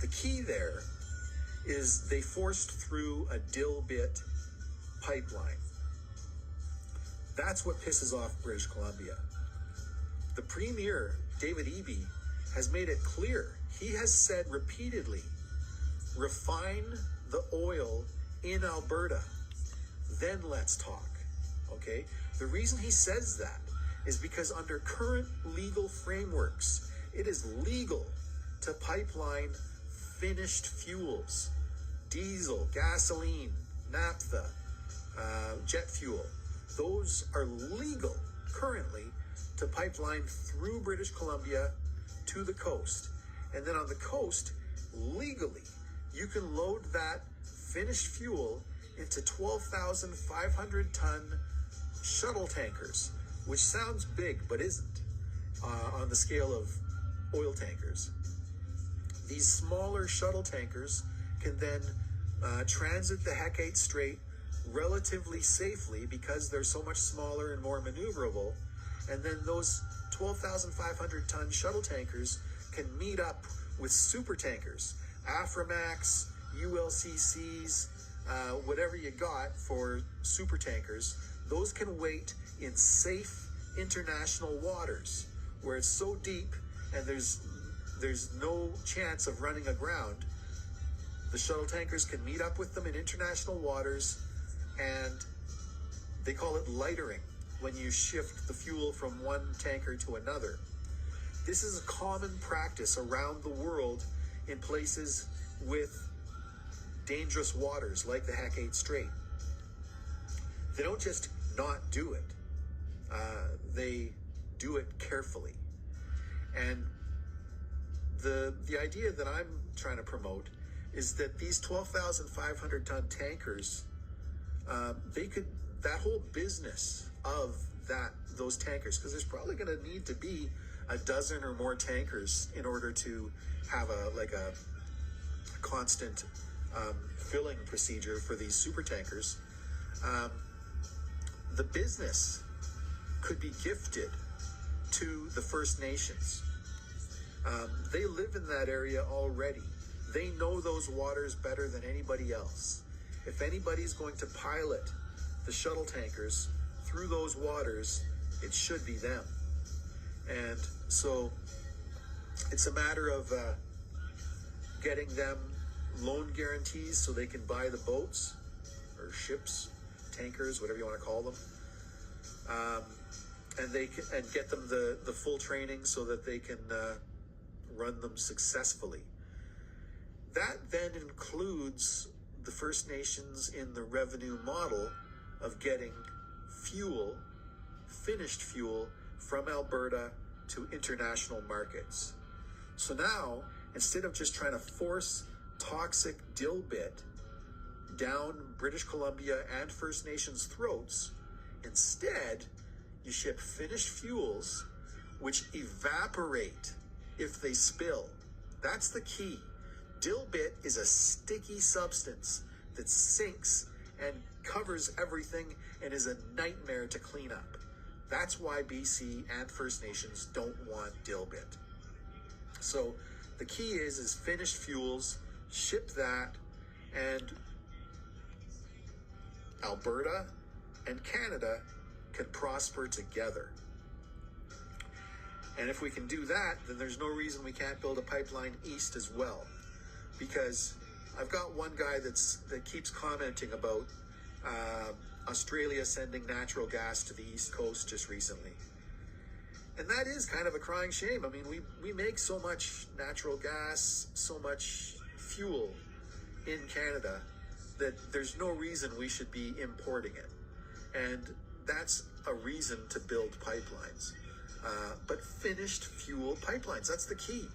The key there is they forced through a dilbit pipeline. That's what pisses off British Columbia. The Premier, David Eby, has made it clear. He has said repeatedly, refine the oil in Alberta, then let's talk, okay? The reason he says that is because under current legal frameworks, it is legal to pipeline finished fuels, diesel, gasoline, naphtha, jet fuel. Those are legal currently to pipeline through British Columbia to the coast. And then on the coast, legally, you can load that finished fuel into 12,500 ton shuttle tankers, which sounds big but isn't on the scale of oil tankers. These smaller shuttle tankers can then transit the Hecate Strait relatively safely because they're so much smaller and more maneuverable. And then those 12,500 ton shuttle tankers can meet up with super tankers, Aframax, ULCCs, whatever you got for super tankers. Those can wait in safe international waters where it's so deep and there's no chance of running aground. The shuttle tankers can meet up with them in international waters, and they call it lightering when you shift the fuel from one tanker to another. This is a common practice around the world in places with dangerous waters like the Hecate Strait. They don't just not do it. They do it carefully. And the idea that I'm trying to promote is that these 12,500 ton tankers, that whole business of those tankers, because there's probably going to need to be a dozen or more tankers in order to have a constant filling procedure for these super tankers. The business could be gifted to the First Nations. They live in that area already. They know those waters better than anybody else. If anybody's going to pilot the shuttle tankers through those waters, it should be them. And so it's a matter of getting them loan guarantees so they can buy the boats or ships, tankers, whatever you want to call them, and get them the full training so that they can run them successfully. That then includes the First Nations in the revenue model of getting fuel, finished fuel, from Alberta to international markets. So now, instead of just trying to force toxic dilbit down British Columbia and First Nations throats, instead, you ship finished fuels which evaporate if they spill. That's the key. Dilbit is a sticky substance that sinks and covers everything and is a nightmare to clean up. That's why BC and First Nations don't want dilbit. So the key is finished fuels, ship that, and Alberta and Canada can prosper together. And if we can do that, then there's no reason we can't build a pipeline east as well. Because I've got one guy that keeps commenting about Australia sending natural gas to the East Coast just recently. And that is kind of a crying shame. I mean, we make so much natural gas, so much fuel in Canada that there's no reason we should be importing it. And that's a reason to build pipelines. But finished fuel pipelines, that's the key.